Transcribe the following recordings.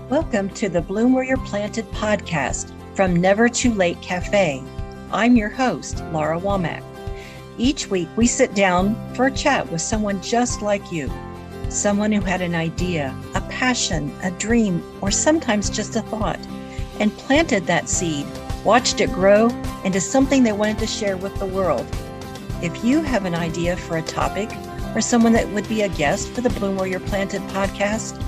Welcome to the Bloom Where You're Planted podcast from Never Too Late Cafe. I'm your host, Laura Womack. Each week, we sit down for a chat with someone just like you, someone who had an idea, a passion, a dream, or sometimes just a thought, and planted that seed, watched it grow into something they wanted to share with the world. If you have an idea for a topic or someone that would be a guest for the Bloom Where You're Planted podcast,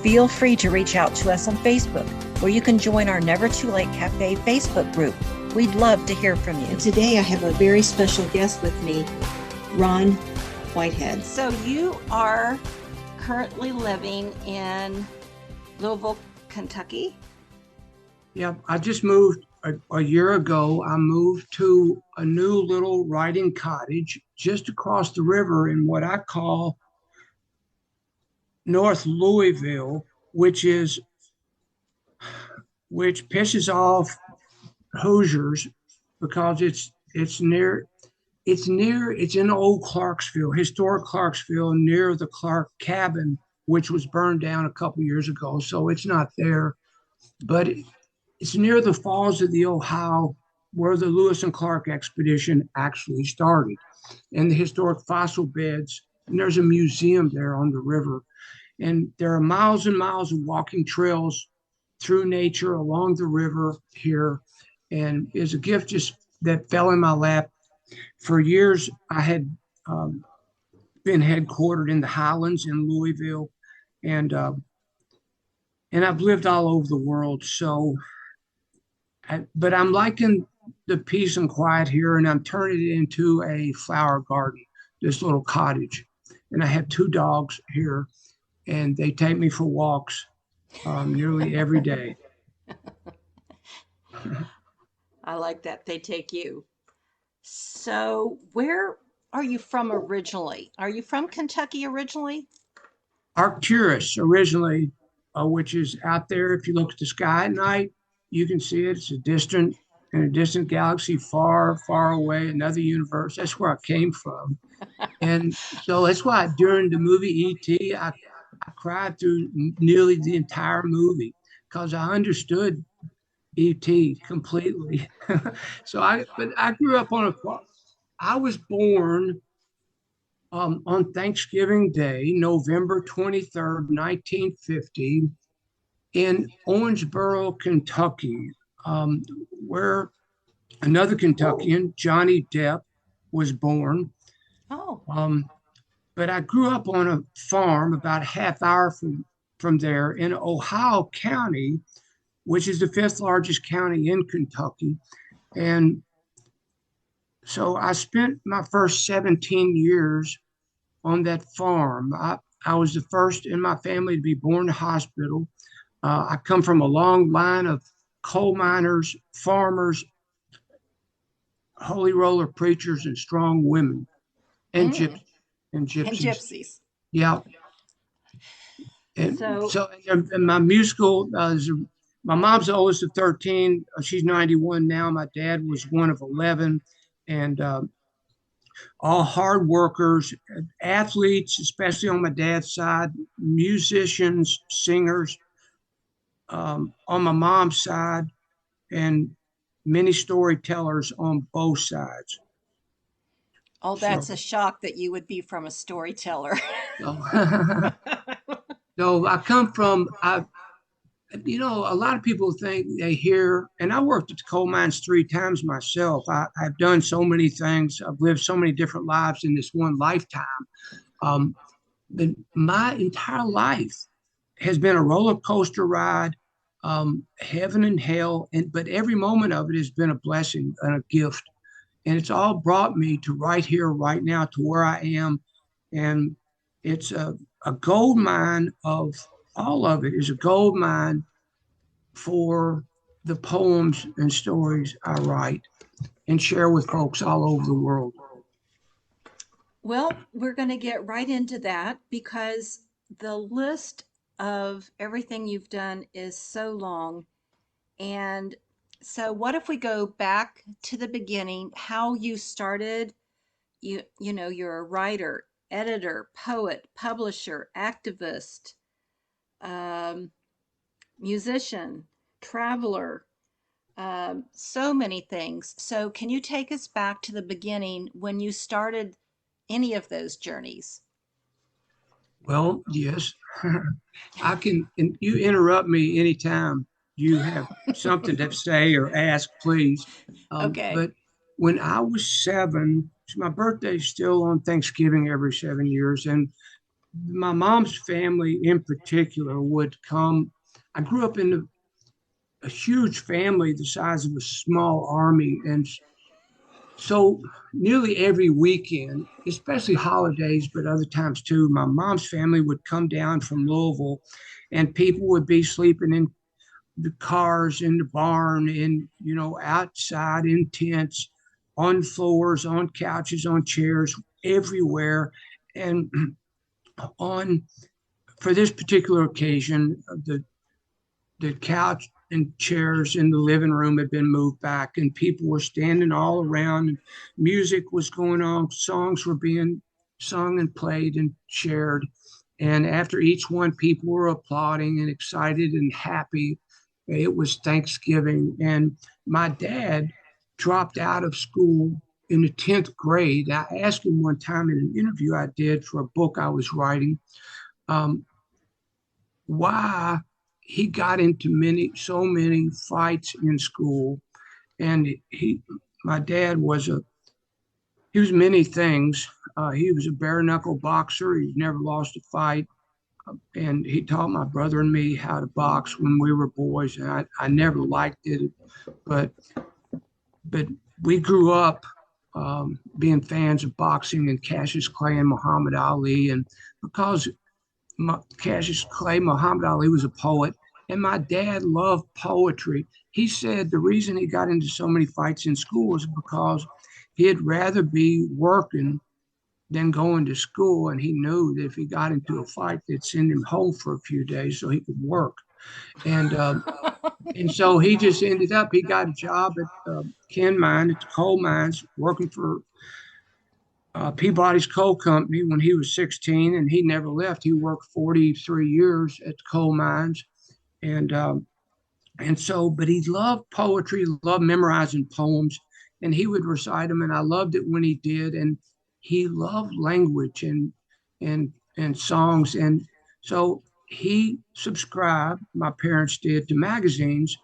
feel free to reach out to us on Facebook, or you can join our Never Too Late Cafe Facebook group. We'd love to hear from you. And today I have a very special guest with me, Ron Whitehead. So you are currently living in Louisville, Kentucky? Yeah, I just moved a year ago. I moved to a new little writing cottage just across the river in what I call North Louisville, which pisses off Hoosiers because it's in old Clarksville, historic Clarksville, near the Clark cabin, which was burned down a couple years ago. So it's not there, but it's near the falls of the Ohio, where the Lewis and Clark expedition actually started, and the historic fossil beds. And there's a museum there on the river. And there are miles and miles of walking trails through nature along the river here. And it's a gift just that fell in my lap. For years, I had been headquartered in the Highlands in Louisville, and I've lived all over the world. But I'm liking the peace and quiet here, and I'm turning it into a flower garden, this little cottage. And I have two dogs here, and they take me for walks nearly every day. I like that they take you. So where are you from originally? Are you from Kentucky originally? Arcturus originally, which is out there. If you look at the sky at night, you can see it. It's in a distant galaxy, far, far away, another universe. That's where I came from. And so that's why during the movie E.T., I cried through nearly the entire movie because I understood E.T. completely. But I grew up on a farm. I was born on Thanksgiving Day, November 23rd, 1950, in Owensboro, Kentucky, where another Kentuckian, Johnny Depp, was born. Oh, But I grew up on a farm about a half hour from there in Ohio County, which is the fifth largest county in Kentucky. And so I spent my first 17 years on that farm. I was the first in my family to be born in a hospital. I come from a long line of coal miners, farmers, holy roller preachers, and strong women, and mm. gypsies. And gypsies. Yeah. And So- and my musical, my mom's the oldest of 13. She's 91 now. My dad was one of 11. And all hard workers, athletes, especially on my dad's side, musicians, singers on my mom's side, and many storytellers on both sides. Oh, that's So, a shock that you would be from a storyteller. so, so I come from, a lot of people think they hear, and I worked at the coal mines 3 times myself. I've done so many things. I've lived so many different lives in this one lifetime. Um, but my entire life has been a roller coaster ride, heaven and hell, but every moment of it has been a blessing and a gift. And it's all brought me to right here, right now, to where I am. And it's a gold mine of all of it is a gold mine for the poems and stories I write and share with folks all over the world. Well, we're going to get right into that because the list of everything you've done is so long. And so what if we go back to the beginning, how you started? You're a writer, editor, poet, publisher, activist, um, musician, traveler, so many things. So, can you take us back to the beginning when you started any of those journeys? Well, yes, I can, and you interrupt me anytime you have something to say or ask, please. Okay. But when I was 7, so my birthday's still on Thanksgiving every 7 years, and my mom's family in particular would come. I grew up in a huge family the size of a small army, and so nearly every weekend, especially holidays, but other times too, my mom's family would come down from Louisville and people would be sleeping in the cars, in the barn, in, outside in tents, on floors, on couches, on chairs, everywhere. And on for this particular occasion, the couch and chairs in the living room had been moved back and people were standing all around and music was going on, songs were being sung and played and shared, and after each one people were applauding and excited and happy. It was Thanksgiving, and my dad dropped out of school in the 10th grade. I asked him one time in an interview I did for a book I was writing, um, why he got into so many fights in school. And my dad he was many things. He was a bare knuckle boxer. He's never lost a fight. And he taught my brother and me how to box when we were boys. And I never liked it, but, but we grew up being fans of boxing and Cassius Clay and Muhammad Ali. And because Cassius Clay, Muhammad Ali was a poet, and my dad loved poetry. He said the reason he got into so many fights in school was because he'd rather be working than going to school, and he knew that if he got into a fight, they'd send him home for a few days so he could work. And and so he just ended up. He got a job at Ken Mine at the coal mines, working for Peabody's Coal Company when he was 16, and he never left. He worked 43 years at the coal mines, and but he loved poetry, loved memorizing poems, and he would recite them, and I loved it when he did, and he loved language and songs, and so he subscribed. My parents did to magazines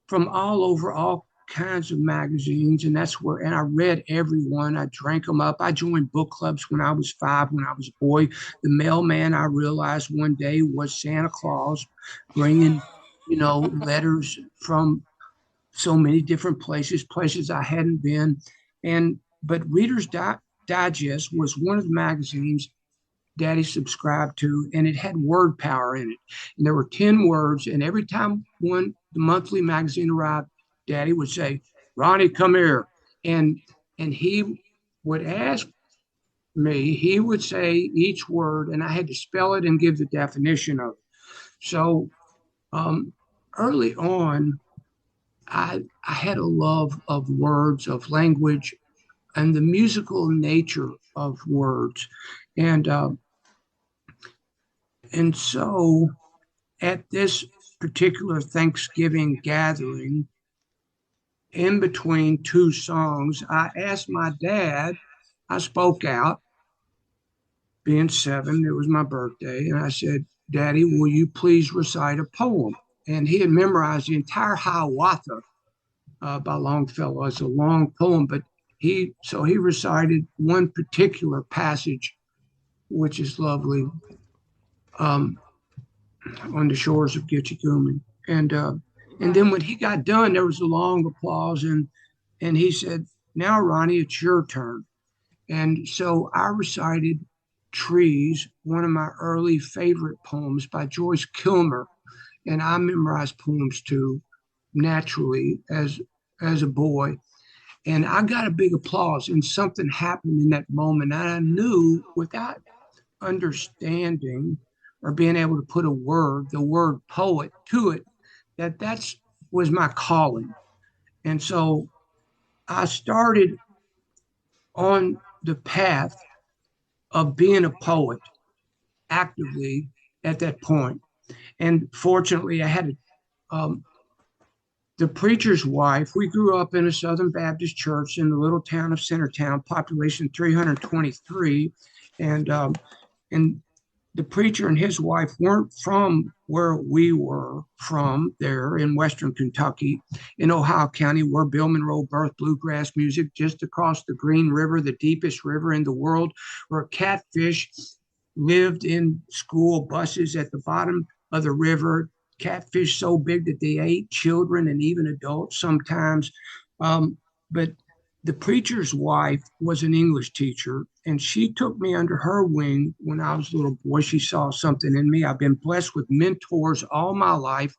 from all over, all kinds of magazines, and and I read every one. I drank them up. I joined book clubs when I was 5, when I was a boy. The mailman, I realized one day, was Santa Claus, bringing letters from so many different places I hadn't been. And but Digest was one of the magazines Daddy subscribed to, and it had word power in it. And there were 10 words, and every time the monthly magazine arrived, Daddy would say, "Ronnie, come here." And he would ask me, he would say each word, and I had to spell it and give the definition of it. So um, early on, I had a love of words, of language, and the musical nature of words. And so at this particular Thanksgiving gathering, in between two songs, I asked my dad, I spoke out, being 7, it was my birthday, and I said, "Daddy, will you please recite a poem?" And he had memorized the entire Hiawatha by Longfellow. It's a long poem, but he recited one particular passage, which is lovely, um, on the shores of Gitchagumi. And then when he got done, there was a long applause, and he said, "Now, Ronnie, it's your turn." And so I recited Trees, one of my early favorite poems by Joyce Kilmer. And I memorized poems too, naturally, as a boy. And I got a big applause, and something happened in that moment. And I knew, without understanding or being able to put the word poet to it, that was my calling. And so I started on the path of being a poet actively at that point. And fortunately, I had um, the preacher's wife, we grew up in a Southern Baptist church in the little town of Centertown, population 323. And, and the preacher and his wife weren't from where we were from there in Western Kentucky, in Ohio County, where Bill Monroe birthed bluegrass music, just across the Green River, the deepest river in the world, where catfish lived in school buses at the bottom of the river. Catfish so big that they ate children and even adults sometimes. But the preacher's wife was an English teacher, and she took me under her wing when I was a little boy. She saw something in me. I've been blessed with mentors all my life.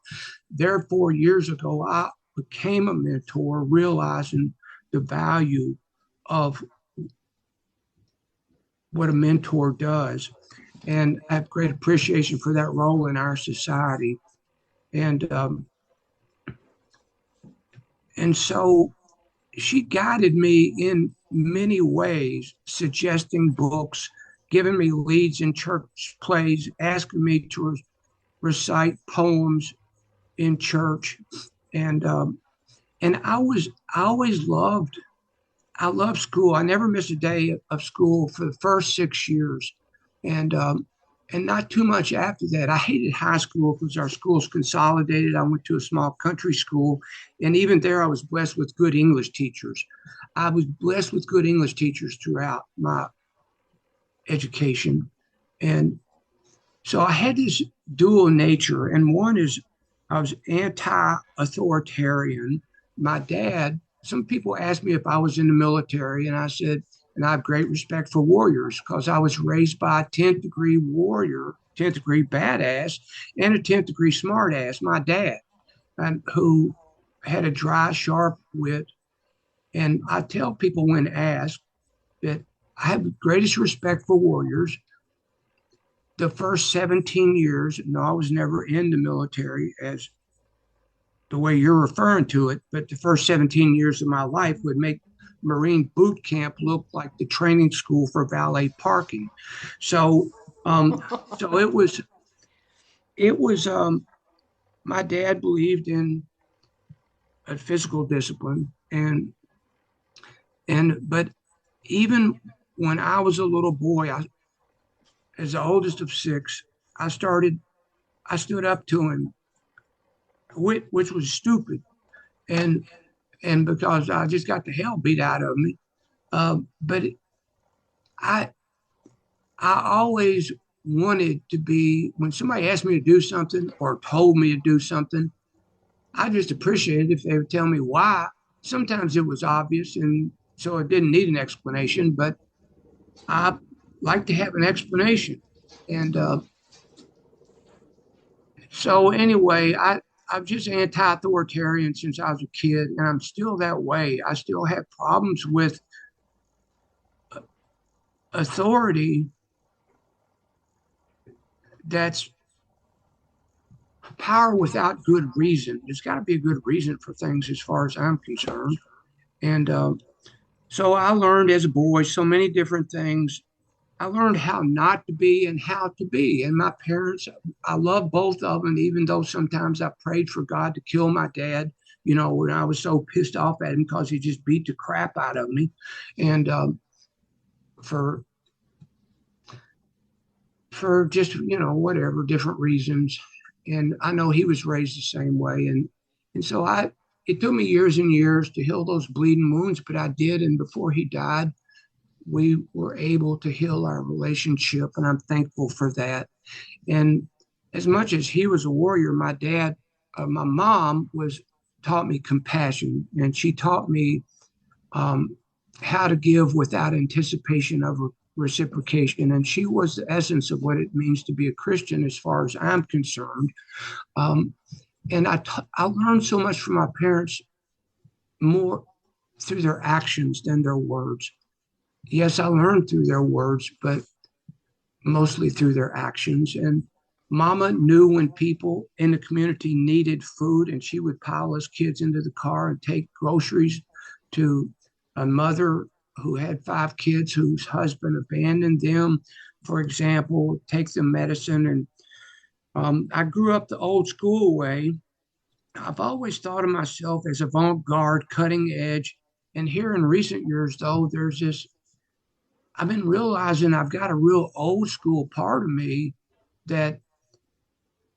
Therefore, years ago, I became a mentor, realizing the value of what a mentor does. And I have great appreciation for that role in our society. And and so she guided me in many ways, suggesting books, giving me leads in church plays, asking me to recite poems in church, and I always loved I loved school. I never missed a day of school for the first 6 years, and not too much after that. I hated high school because our schools consolidated. I went to a small country school, and even there, I was blessed with good English teachers. I was blessed with good English teachers throughout my education, and so I had this dual nature. And one is I was anti-authoritarian. My dad, some people asked me if I was in the military, and I said, and I have great respect for warriors because I was raised by a 10th degree warrior, 10th degree badass, and a 10th degree smartass, my dad, and who had a dry, sharp wit. And I tell people when asked that I have the greatest respect for warriors. The first 17 years, no, I was never in the military as the way you're referring to it, but the first 17 years of my life would make Marine boot camp look like the training school for valet parking. So, so it was, my dad believed in a physical discipline but even when I was a little boy, as the oldest of six, I started, I stood up to him, which was stupid. And, and because I just got the hell beat out of me. But I, I always wanted to be, when somebody asked me to do something or told me to do something, I just appreciated if they would tell me why. Sometimes it was obvious, and so it didn't need an explanation, but I like to have an explanation. And so anyway, I'm just anti-authoritarian since I was a kid, and I'm still that way. I still have problems with authority that's power without good reason. There's got to be a good reason for things as far as I'm concerned. And so I learned as a boy so many different things. I learned how not to be and how to be. And my parents, I love both of them, even though sometimes I prayed for God to kill my dad, when I was so pissed off at him because he just beat the crap out of me. And for just, whatever, different reasons. And I know he was raised the same way. And so it took me years and years to heal those bleeding wounds, but I did. And before he died, we were able to heal our relationship, and I'm thankful for that. And as much as he was a warrior, my mom taught me compassion, and she taught me how to give without anticipation of reciprocation. And she was the essence of what it means to be a Christian, as far as I'm concerned. And I learned so much from my parents, more through their actions than their words. Yes, I learned through their words, but mostly through their actions. And Mama knew when people in the community needed food, and she would pile us kids into the car and take groceries to a mother who had 5 kids whose husband abandoned them, for example, take them medicine. And I grew up the old school way. I've always thought of myself as avant-garde, cutting edge. And here in recent years, though, there's this, I've been realizing I've got a real old school part of me that,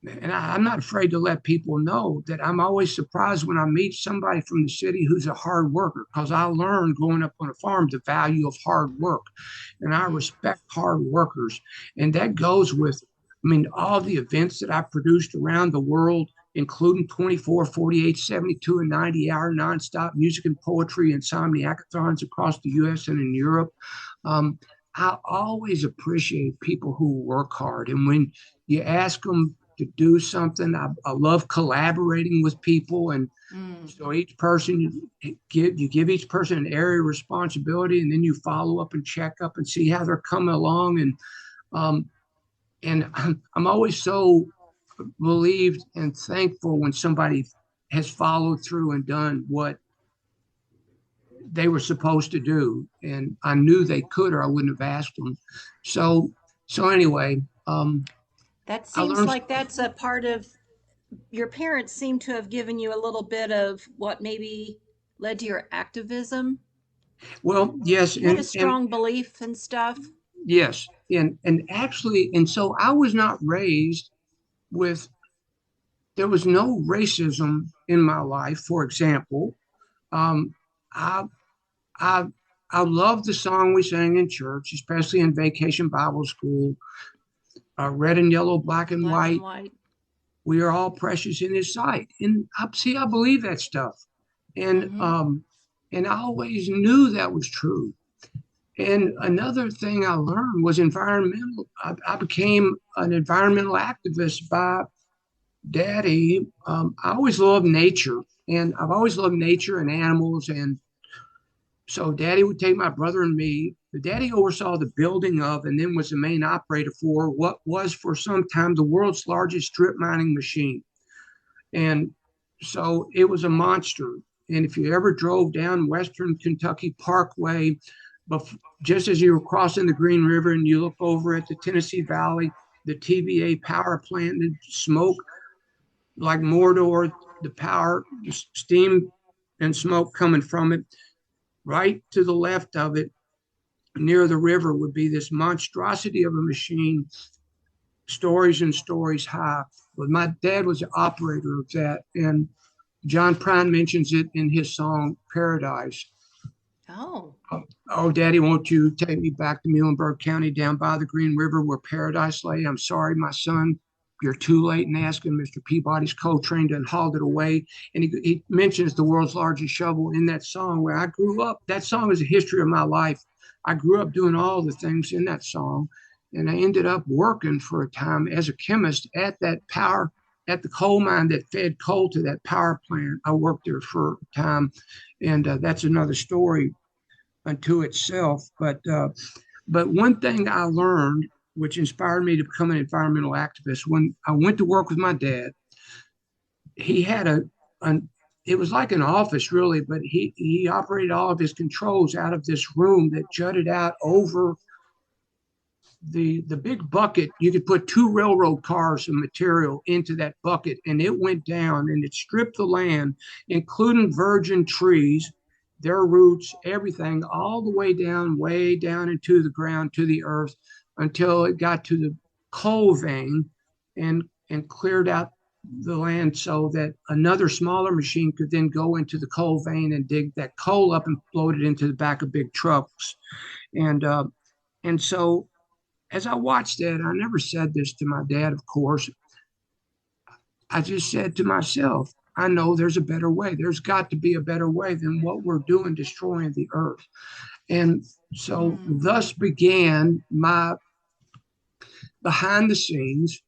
and I'm not afraid to let people know that I'm always surprised when I meet somebody from the city who's a hard worker, because I learned growing up on a farm the value of hard work, and I Mm. respect hard workers. And that goes with, I mean, all the events that I produced around the world, including 24, 48, 72, and 90-hour nonstop music and poetry insomniacathons across the US and in Europe. Um, I always appreciate people who work hard. And when you ask them to do something, I love collaborating with people. And Mm. so each person, you give each person an area of responsibility, and then you follow up and check up and see how they're coming along. Um, and I'm always so relieved and thankful when somebody has followed through and done what they were supposed to do. And I knew they could, or I wouldn't have asked them. So, so anyway, That I seems learned, like that's a part of your parents seem to have given you a little bit of what maybe led to your activism. well, yes, You had a and strong belief and stuff. yes, and actually, and so I was not raised with, there was no racism in my life. For example, um, I I I love the song we sang in church, especially in vacation Bible school. Red and yellow, black and Black and white. white. We are all precious in His sight, and I believe that stuff, and Mm-hmm. um, and I always knew that was true. And another thing I learned was environmental. I became an environmental activist by daddy. I always loved nature, and I've always loved nature and animals. And so daddy would take my brother and me. The daddy oversaw the building of, and then was the main operator for what was for some time the world's largest strip mining machine. And so it was a monster. And if you ever drove down Western Kentucky Parkway, just as you were crossing the Green River and you look over at the Tennessee Valley, the TVA power plant, the smoke like Mordor, the power, the steam and smoke coming from it, right to the left of it, near the river, would be this monstrosity of a machine, stories and stories high. But my dad was the operator of that. And John Prine mentions it in his song Paradise. Oh. Oh, Daddy, won't you take me back to Muhlenberg County down by the Green River where paradise lay? I'm sorry, my son, you're too late in asking. Mr. Peabody's co-trained and hauled it away. And he mentions the world's largest shovel in that song where I grew up. That song is a history of my life. I grew up doing all the things in that song. And I ended up working for a time as a chemist at the coal mine that fed coal to that power plant. I worked there for a time. And that's another story unto itself. But one thing I learned, which inspired me to become an environmental activist, when I went to work with my dad, he had an it was like an office really, but he operated all of his controls out of this room that jutted out over the big bucket. You could put two railroad cars of material into that bucket, and it went down and it stripped the land, including virgin trees, their roots, everything, all the way down into the ground to the earth until it got to the coal vein, and cleared out the land so that another smaller machine could then go into the coal vein and dig that coal up and float it into the back of big trucks. And uh, and so as I watched that, I never said this to my dad, of course. I just said to myself, I know there's a better way. There's got to be a better way than what we're doing, destroying the earth. And so Mm. thus began my behind the scenes.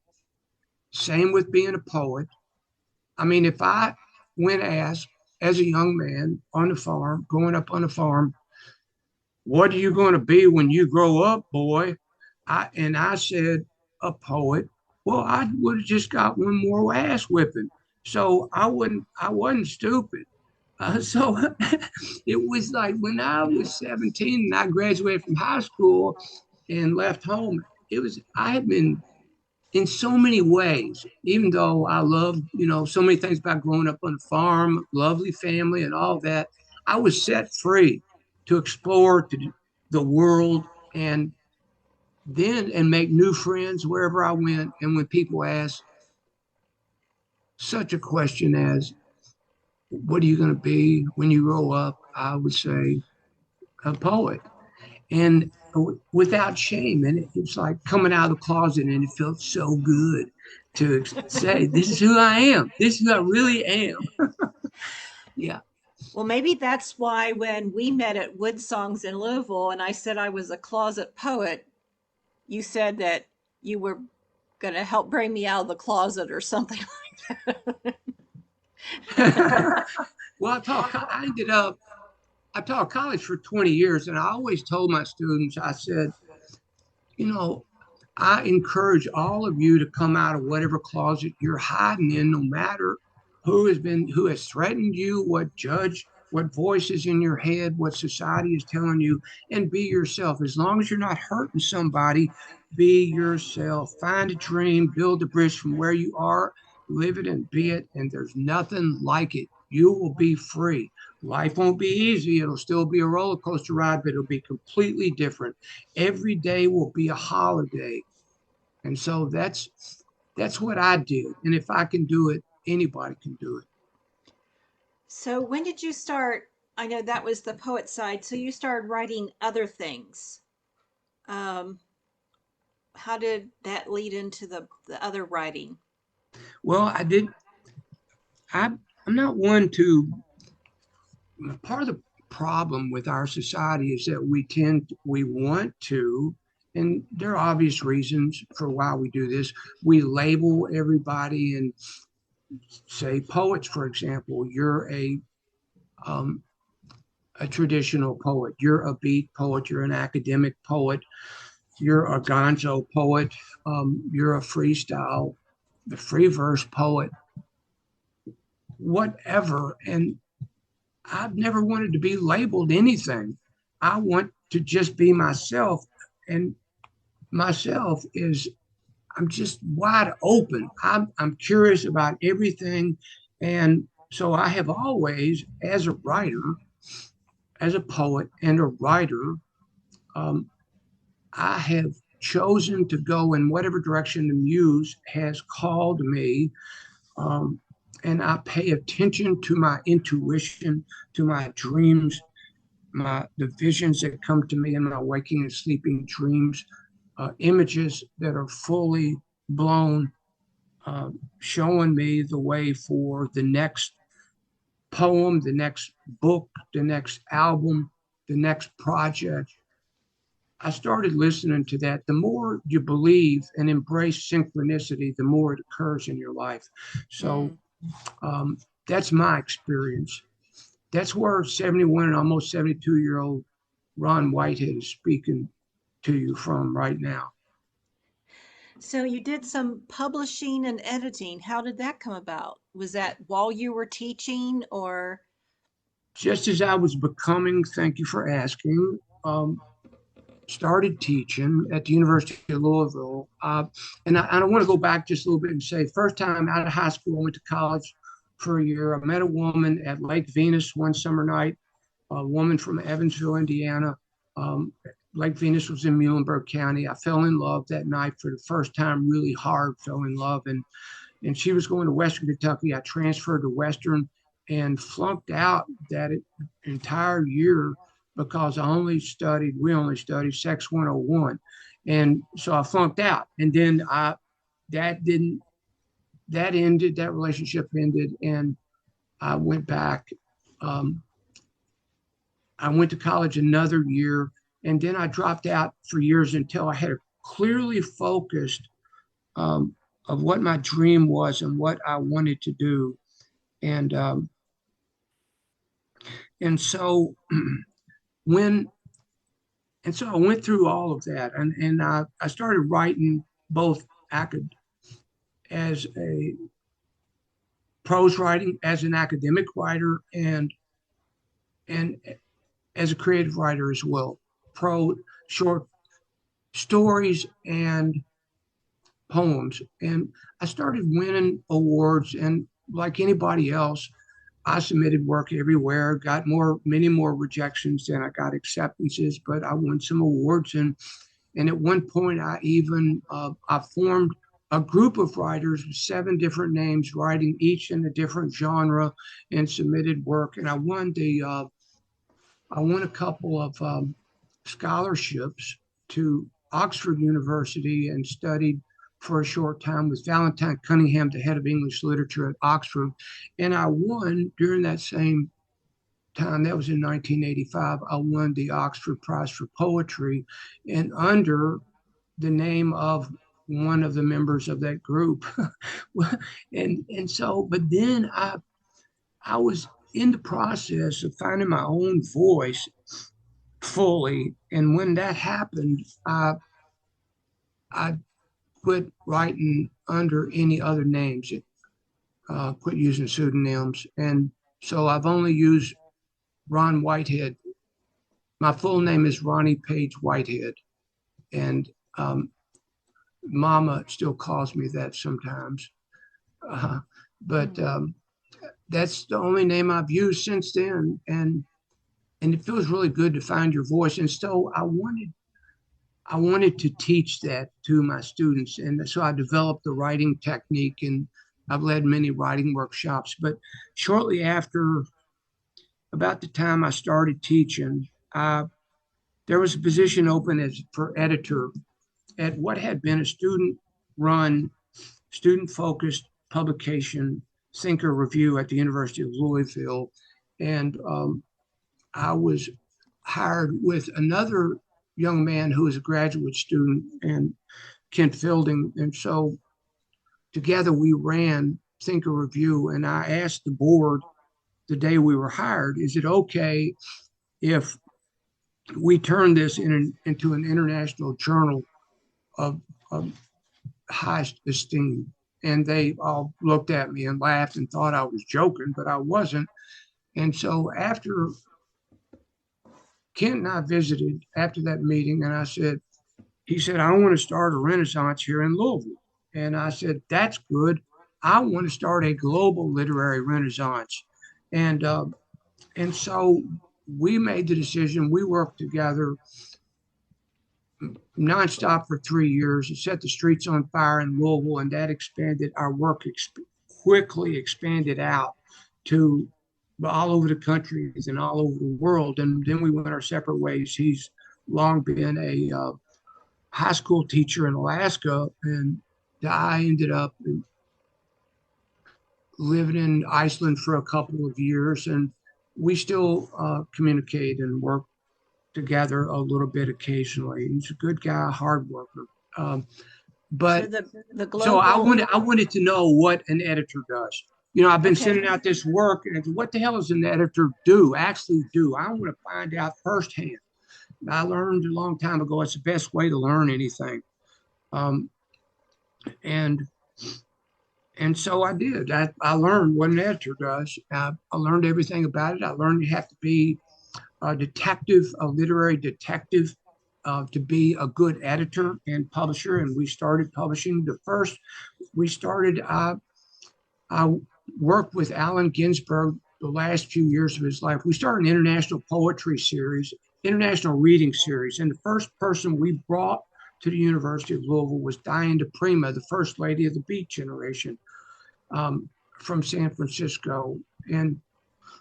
Same with being a poet. I mean, if I went asked as a young man on the farm, growing up on the farm, what are you going to be when you grow up, boy? I said, a poet. Well, I would have just got one more ass whipping. So I wasn't stupid. So it was like when I was 17 and I graduated from high school and left home, I had been in so many ways, even though I love, so many things about growing up on a farm, lovely family and all that, I was set free to explore the world and make new friends wherever I went. And when people ask such a question as, what are you going to be when you grow up? I would say a poet. And without shame. And it's like coming out of the closet, and it felt so good to say, this is who I am. This is who I really am. Yeah. Well, maybe that's why when we met at Wood Songs in Louisville and I said I was a closet poet, you said that you were going to help bring me out of the closet or something. Well, I taught college for 20 years, and I always told my students, I said, you know, I encourage all of you to come out of whatever closet you're hiding in, no matter who has threatened you, what voices in your head, what society is telling you, and be yourself. As long as you're not hurting somebody, be yourself. Find a dream, build a bridge from where you are, live it and be it, and there's nothing like it. You will be free. Life won't be easy. It'll still be a roller coaster ride, but it'll be completely different. Every day will be a holiday. And so that's what I did. And if I can do it, anybody can do it. So when did you start? I know that was the poet side. So you started writing other things. Um, how did that lead into the other writing? Well, I did. I'm not one to. Part of the problem with our society is that we want to, and there are obvious reasons for why we do this. We label everybody and say poets, for example, you're um, a traditional poet, you're a beat poet, you're an academic poet, you're a gonzo poet, you're a freestyle, the free verse poet, whatever. And I've never wanted to be labeled anything. I want to just be myself. And myself is, I'm just wide open. I'm curious about everything. And so I have always, as a writer, as a poet and a writer, um, I have chosen to go in whatever direction the muse has called me. Um, and I pay attention to my intuition, to my dreams, the visions that come to me in my waking and sleeping dreams, images that are fully blown, showing me the way for the next poem, the next book, the next album, the next project. I started listening to that. The more you believe and embrace synchronicity, the more it occurs in your life. So Mm. um, that's my experience. That's where 71 and almost 72-year-old Ron Whitehead is speaking to you from right now. So you did some publishing and editing. How did that come about? Was that while you were teaching or? Just as I was becoming, thank you for asking, started teaching at the University of Louisville. And I want to go back just a little bit and say, first time out of high school, I went to college for a year. I met a woman at Lake Venus one summer night, a woman from Evansville, Indiana. Um, Lake Venus was in Muhlenberg County. I fell in love that night for the first time, really hard, fell in love. And she was going to Western Kentucky. I transferred to Western and flunked out that entire year because we only studied Sex 101. And so I flunked out. And then that didn't, that ended, that relationship ended. And I went back. Um, I went to college another year. And then I dropped out for years until I had a clearly focused um, of what my dream was and what I wanted to do. And and so when and so I went through all of that, and I started writing both acad as a prose writing, as an academic writer, and as a creative writer as well. Pro short stories and poems. And I started winning awards, and like anybody else, I submitted work everywhere, got many more rejections than I got acceptances, but I won some awards. And at one point, I formed a group of writers with 7 different names, writing each in a different genre, and submitted work. And I won a couple of scholarships to Oxford University and studied for a short time with Valentine Cunningham, the head of English literature at Oxford. And I won during that same time, that was in 1985, I won the Oxford Prize for Poetry, and under the name of one of the members of that group. But then I was in the process of finding my own voice fully. And when that happened, I quit writing under any other names, quit using pseudonyms. And so I've only used Ron Whitehead. My full name is Ronnie Page Whitehead. And Mama still calls me that sometimes. Uh, but that's the only name I've used since then. And it feels really good to find your voice. And so I wanted to teach that to my students. And so I developed the writing technique, and I've led many writing workshops. But shortly after, about the time I started teaching, there was a position open for editor at what had been a student-run, student-focused publication, Thinker Review at the University of Louisville. And I was hired with another young man who was a graduate student, and Kent Fielding. And so together we ran Thinker Review. And I asked the board the day we were hired, is it okay if we turn this into an international journal of highest esteem? And they all looked at me and laughed and thought I was joking, but I wasn't. And so after Kent and I visited after that meeting, and he said, I want to start a renaissance here in Louisville. And I said, that's good. I want to start a global literary renaissance. And so we made the decision. We worked together nonstop for 3 years. It set the streets on fire in Louisville, and that expanded our work, quickly expanded out to all over the country and all over the world. And then we went our separate ways. He's long been a high school teacher in Alaska, and I ended up living in Iceland for a couple of years, and we still communicate and work together a little bit occasionally. He's a good guy, a hard worker. But the global... So I wanted to know what an editor does. You know, I've been sending out this work, and what the hell does an editor actually do? I want to find out firsthand. I learned a long time ago it's the best way to learn anything. And so I did. I learned what an editor does. I learned everything about it. I learned you have to be a detective, a literary detective, to be a good editor and publisher. And we started publishing. I worked with Allen Ginsberg the last few years of his life. We started an international poetry series, international reading series. And the first person we brought to the University of Louisville was Diane DePrima, the first lady of the Beat Generation, from San Francisco. And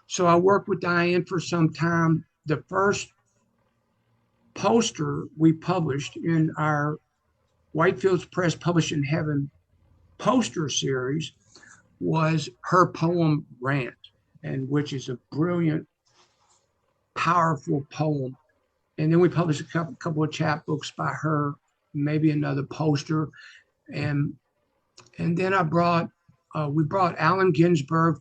so I worked with Diane for some time. The first poster we published in our Whitefields Press Publish in Heaven poster series was her poem Rant, and which is a brilliant, powerful poem. And then we published a couple of chapbooks by her, maybe another poster. And then we brought Allen Ginsberg,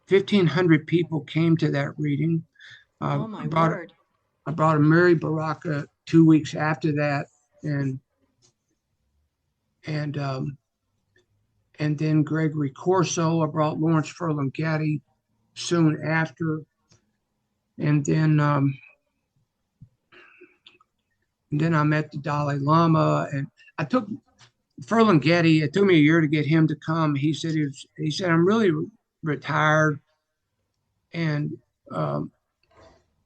1,500 people came to that reading. Oh my word. I brought Mary Baraka 2 weeks after that, and then Gregory Corso. I brought Lawrence Ferlinghetti soon after. And then And then I met the Dalai Lama, and I took Ferlinghetti. It took me a year to get him to come. He said I'm really retired, and um,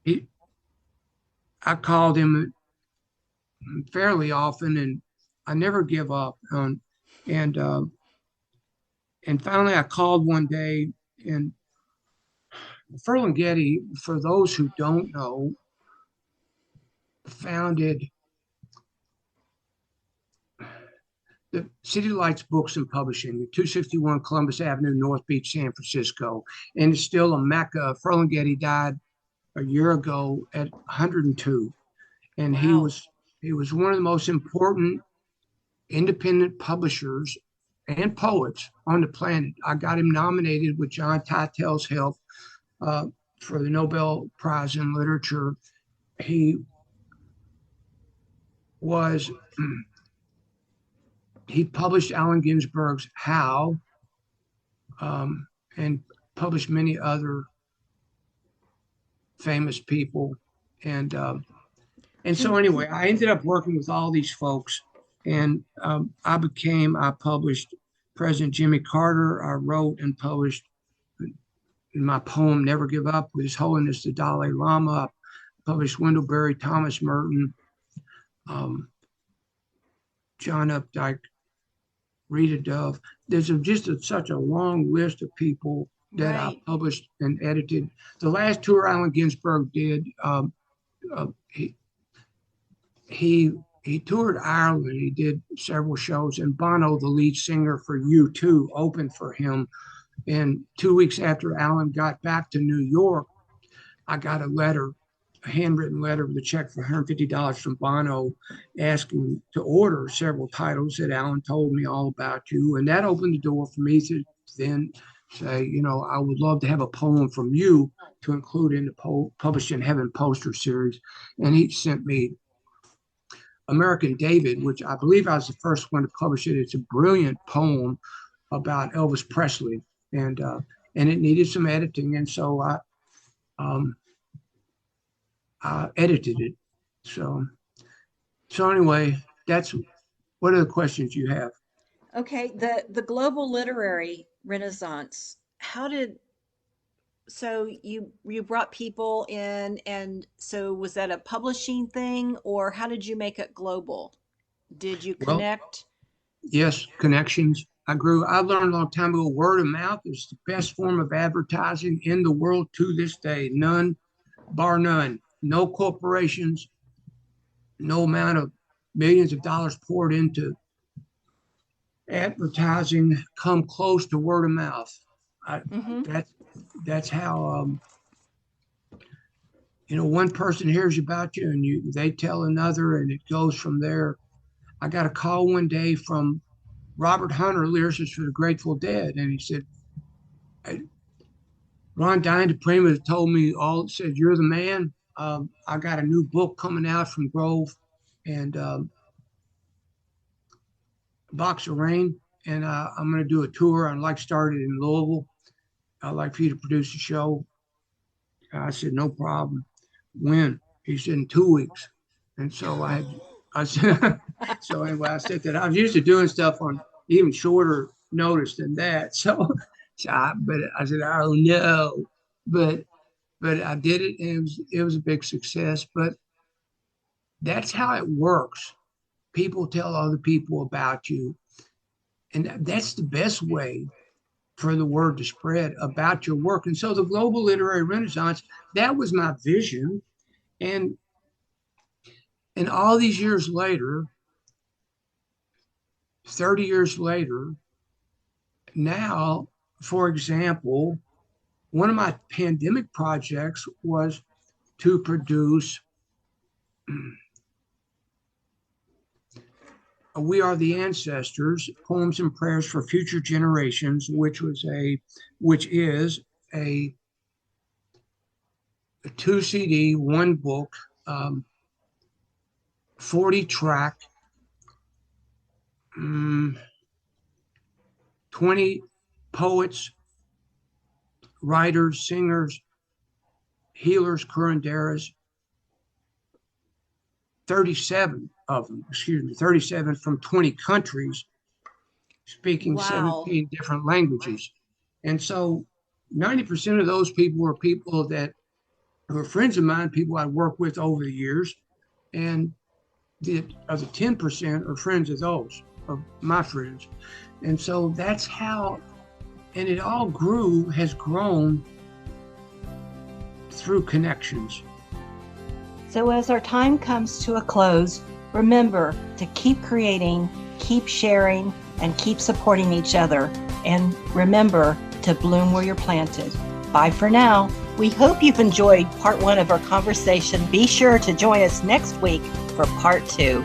he I called him fairly often, and I never give up. And and finally, I called one day, and Ferlinghetti, for those who don't know, founded the City Lights Books and Publishing at 261 Columbus Avenue, North Beach, San Francisco, and it's still a mecca. Ferlinghetti died a year ago at 102, and Wow. he was one of the most important independent publishers and poets on the planet. I got him nominated with John Titel's help uh, for the Nobel Prize in Literature. He was he published Allen Ginsberg's How, and published many other famous people, and and so anyway, I ended up working with all these folks, and I published President Jimmy Carter. I wrote and published my poem "Never Give Up" with His Holiness the Dalai Lama. I published Wendell Thomas Merton, um, John Updike, Rita Dove. There's such a long list of people that I Right. published and edited. The last tour Allen Ginsberg did, uh, he, he toured Ireland. He did several shows, and Bono, the lead singer for U2, opened for him. And 2 weeks after Allen got back to New York, I got a handwritten letter with a check for $150 from Bono asking to order several titles that Allen told me all about you. And that opened the door for me to then say, I would love to have a poem from you to include in the Published in Heaven poster series. And he sent me American David, which I believe I was the first one to publish it. It's a brilliant poem about Elvis Presley, and it needed some editing, and so um, I edited it. So anyway, that's what are the questions you have? Okay, the global literary renaissance. How did so you brought people in, and so was that a publishing thing, or how did you make it global? Did you Well, connect? yes, connections. I learned a long time ago, word of mouth is the best form of advertising in the world to this day. None, bar none. No corporations, no amount of millions of dollars poured into advertising come close to word of mouth. I, Mm-hmm. that's that's how one person hears about you, and they tell another, and it goes from there. I got a call one day from Robert Hunter, lyricist for the Grateful Dead, and he said, hey, Ron Dine Prima told me all, said, you're the man. I got a new book coming out from Grove, and Box of Rain, and I'm going to do a tour. I'd like started in Louisville. I'd like for you to produce a show. I said, no problem. When? He said, in 2 weeks. And so I said, so anyway, I said that I was used to doing stuff on even shorter notice than that. But I said, oh no, but I did it, and it was a big success. But that's how it works. People tell other people about you, and that's the best way for the word to spread about your work. And so the global literary renaissance, that was my vision. And all these years later, 30 years later, now, for example, one of my pandemic projects was to produce We Are the Ancestors, Poems and Prayers for Future Generations, which is a 2 CD, one book, 40 track, 20 poets, writers, singers, healers, curanderas, 37 of them, 37 from 20 countries, speaking Wow. 17 different languages. And so 90% of those people were people that were friends of mine, people I worked with over the years. And the other 10% are friends of those, of my friends. And so that's how, and it all has grown through connections. So, as our time comes to a close, remember to keep creating, keep sharing, and keep supporting each other. And remember to bloom where you're planted. Bye for now. We hope you've enjoyed part 1 of our conversation. Be sure to join us next week for part 2.